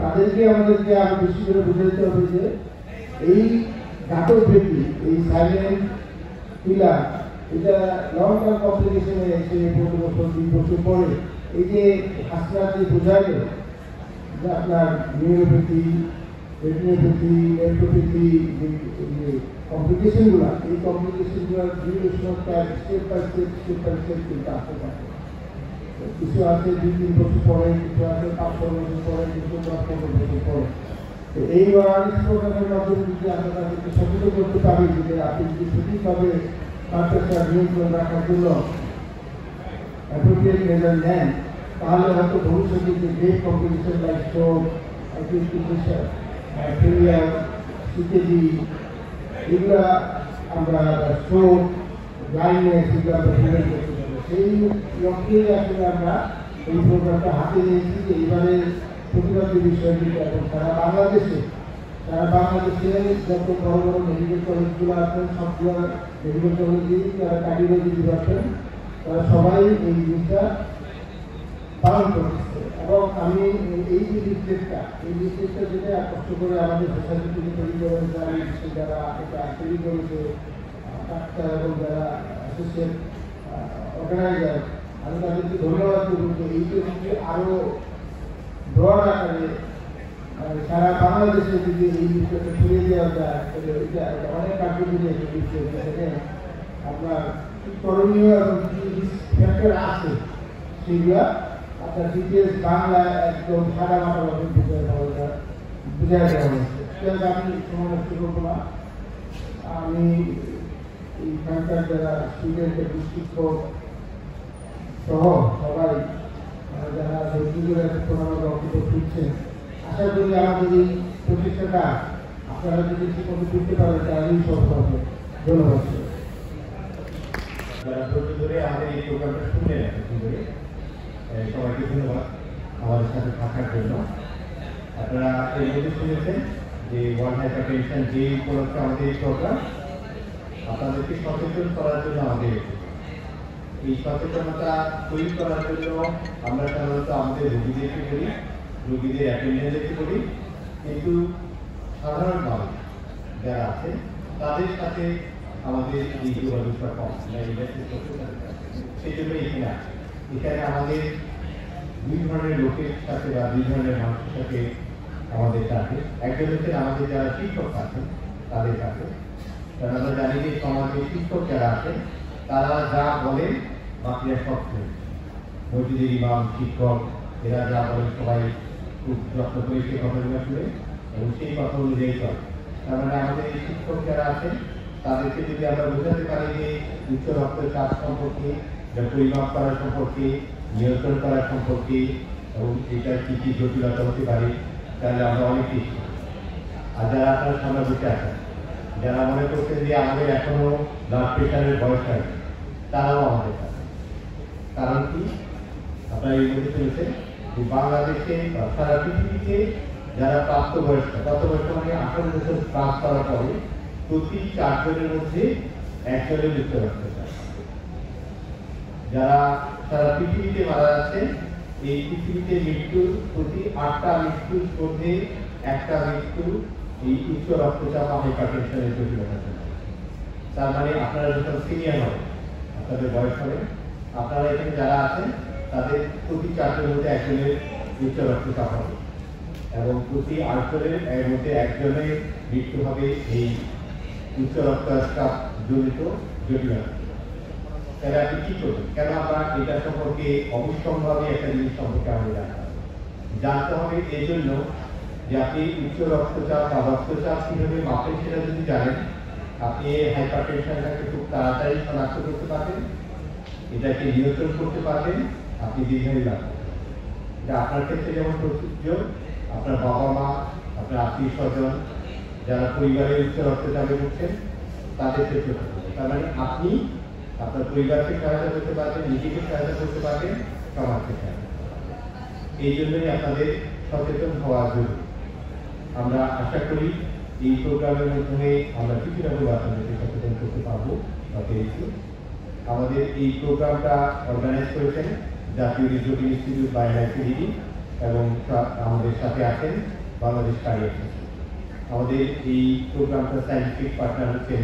তাদেরকে আমাদেরকে আরো বেশি করে বুঝে দিতে হবে যে এই ঘাতক ব্যক্তি এই সাইলেন্ট কিলার এটা লং টার্ম কমপ্লিকেশনে এসে 15 বছর 20 বছর পরে এই যে হাসপাতাল যে বোঝাইল যে আপনার নিউরোপ্যাথি, রেটিনোপ্যাথি, নেফ্রোপ্যাথি যে কমপ্লিকেশনগুলো এই কমপ্লিকেশনগুলোর ডিউরেশনটা স্টেপ বাই স্টেপ কিন্তু আসতে থাকে। কিছু আছে 2-3 বছর পরে, কিছু আছে 5-6 বছর পরে, কিছু 10-15 বছর পরে। তো এই অ্যাওয়ারনেস প্রোগ্রামের মাধ্যমে যদি আমরা তাদেরকে সচেতন করতে পারি যে আপনি যদি সঠিকভাবে ব্লাড প্রেশার নিয়ন্ত্রণ রাখার জন্য অ্যাপ্রোপ্রিয়েট মেজার নেন, তাহলে হয়তো ভবিষ্যতে যে great complication like stroke, acute kidney failure, CKD এগুলা আমরা স্ট্রোক, ব্লাইন্ডনেস এগুলো আমরা প্রিভেন্ট করতে পারবো। সেই লক্ষ্যেই আসলে আমরা এই প্রোগ্রামটা হাতে নিয়েছি যে এইবারে প্রতিবাদী বিষয়গুলো এবং সারা বাংলাদেশে যত বড় বড় মেডিকেল কলেজগুলো আছেন সবগুলো মেডিকেল কলেজে যারা কার্ডিওলজি ডিপার্টমেন্ট তারা সবাই এই জিনিসটা পালন করতেছে। এবং আমি এই যে লিস্টেটটা যেটা কষ্ট করে আমাদের সোসাইটি থেকে তৈরি করে যারা এটা তৈরি করেছে ডাক্তার এবং যারা অ্যাসোসিয়েট অর্গানাইজার, আমি তাদেরকে ধন্যবাদ দেবো যে এইটা যদি আরও ব্রড আকারে সারা বাংলাদেশে যদি এই বিষয়টা ছড়িয়ে দেওয়া যায় তাহলে এটা অনেক কার্যকরী একটা বিষয়। সেখানে আপনার করণীয় এবং কিছু ফ্যাক্টর আছে সেগুলা আপনার ডিটেলস বাংলায় একদম সাদা মাটা ভাবে বুঝাই দেওয়া হয়েছে। আমি সময় নষ্ট করবো না, আমি এইখানকার যারা স্টুডেন্টের শিক্ষক সহ সবাই যারা বক্তব্য দিচ্ছেন, আশা করি আমাদের এই প্রচেষ্টাটা আপনারা যদি ঠিকমতো করতে পারেন তাহলেই সফল হবে। ধন্যবাদ। যারা ধৈর্য ধরে আমাদের এই প্রোগ্রামটা শুনে ধরে সবাইকে ধন্যবাদ আমাদের সাথে থাকার জন্য। আপনারা এই মধ্যে শুনেছেন যে ওয়ার্ল্ড হাইপারটেনশন ডে উপলক্ষে আমাদের এই প্রোগ্রাম, আপনাদেরকে সচেতন করার জন্য আমাদের এই সচেতনতা তৈরি করার জন্য আমরা সাধারণত আমাদের রোগীদেরকে বলি, রোগীদের অ্যাটেন্ডেন্সকে বলি, কিন্তু সাধারণ মানুষ যারা আছে তাদের সাথে আমাদের এই যোগাযোগটা কম, সেই জন্য এখানে আমাদের দুই ধরনের লোকের সাথে বা দুই ধরনের মানুষের সাথে আমাদের সাথে একজন হচ্ছেন আমাদের যারা শিক্ষক আছেন তাদের সাথে। কারণ আমরা জানি যে সমাজের শিক্ষক যারা আছেন তারা যা বলেন বাকিরা সব শুনে, মসজিদের ইমাম শিক্ষক এরা যা বলেন সবাই খুব যত্ন করে সেই কথাগুলো শুনে এবং সেই কথা অনুযায়ী চলে। তার মানে আমাদের এই শিক্ষক যারা আছেন তাদেরকে যদি আমরা বোঝাতে পারি যে উচ্চ রক্তচাপ সম্পর্কে, পরিমাপ করার সম্পর্কে, নিয়ন্ত্রণ করার সম্পর্কে এবং এটার কী কী জটিলতা হতে পারে, তাহলে আমরা অনেক কিছু। আর যারা আপনার সামনে বসে আছেন, যারা মনে করছেন যে আমাদের এখনো ব্লাড প্রেশারের বয়স হয়নি, তারাও আমাদের কাছে। কারণ কি আপনারা এই মধ্যে শুনেছেন যে বাংলাদেশে সারা পৃথিবীতে যারা প্রাপ্তবয়স্ক মানে 18 বছর ক্লাস করার পরে প্রতি 4 জনের মধ্যে 1 জনের উচ্চ রক্তচাপ। যারা সারা পৃথিবীতে মারা যাচ্ছে, এই পৃথিবীতে মৃত্যুর প্রতি 8টা মৃত্যুর মধ্যে 1টা মৃত্যু এই উচ্চ রক্তচাপ হাইপারটেনশনের জটিলতার জন্য। তার মানে আপনারা যখন সিনিয়র হবেন, আপনাদের বয়স হবে, আপনারা এখানে যারা আছেন তাদের প্রতি 4 জনের মধ্যে 1 জনের উচ্চ রক্তচাপ হবে এবং প্রতি 8 জনের এর মধ্যে 1 জনের মৃত্যু হবে এই উচ্চ রক্তচাপ জনিত জটিলতা। তাহলে আপনি কি করবেন? কেন আমরা এটা সম্পর্কে অবিসংভাবে একটা জিনিস সম্পর্কে আমাদের জানতে হবে এই জন্য যে আপনি উচ্চ রক্তচাপ বা রক্তচাপ কিভাবে মাপেন সেটা যদি জানেন, আপনি হাইপারটেনশনটাকে খুব তাড়াতাড়ি শনাক্ত করতে পারবেন, এটাকে নিয়ন্ত্রণ করতে পারবেন, আপনি দীর্ঘায়ু লাভ করবেন। এটা আপনার ক্ষেত্রে যেমন প্রযোজ্য, আপনার বাবা মা, আপনার আত্মীয় স্বজন যারা পরিবারের উচ্চ রক্তচাপে ভুগছেন তাদের ক্ষেত্রে। তার মানে আপনি আপনার পরিবারকে সহায়তা করতে পারবেন, নিজেকে সহায়তা করতে পারবেন, সমাজকে সহায়তা। এই জন্যই আপনাদের সচেতন হওয়া জরুরি। আমরা আশা করি এই প্রোগ্রামের মাধ্যমে আমরা কিছুটা হলেও আপনাদেরকে সচেতন করতে পারবো বা পেরেছি। আমাদের এই প্রোগ্রামটা অর্গানাইজ করেছেন জাতীয় হৃদরোগ ইনস্টিটিউট বাই NICD এবং আমাদের সাথে আছেন বাংলাদেশ কার্ডিয়াক সোসাইটি। আমাদের এই প্রোগ্রামটা সায়েন্টিফিক পার্টনার হচ্ছেন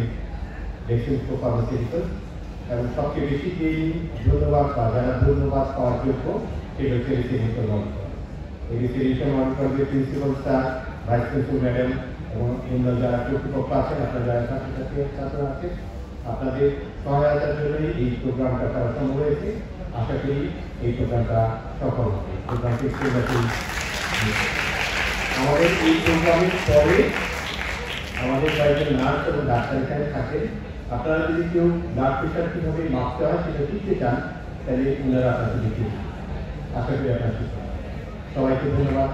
লেকশন ফর ফার্মাসিউটিক্যালস এবং সবচেয়ে বেশি যে ধন্যবাদ বা যারা ধন্যবাদ পাওয়ার যোগ্য সেটা হচ্ছে রেসিডেন্সিয়াল মনিটর। এই রেসিডেন্সিয়াল মনিটরের principal sir, vice principal madam এবং অন্য যারা কর্তৃপক্ষ আছেন, আপনারা যারা ছাত্র আছেন, আপনাদের সহায়তার জন্যই এই প্রোগ্রামটা করা সম্ভব হয়েছে। আশা করি এই প্রোগ্রামটা সফল হবে। আমাদের এই প্রোগ্রামের পরে আমাদের কয়েকজন নার্স এবং ডাক্তার এখানে থাকেন। আপনারা যদি কেউ ব্লাড প্রেশার কীভাবে মাপতে হয় সেটা শিখতে চান, তাহলে ওনারা আপনাকে দেখিয়ে আশা করি আপনার শিখতে। সবাইকে ধন্যবাদ।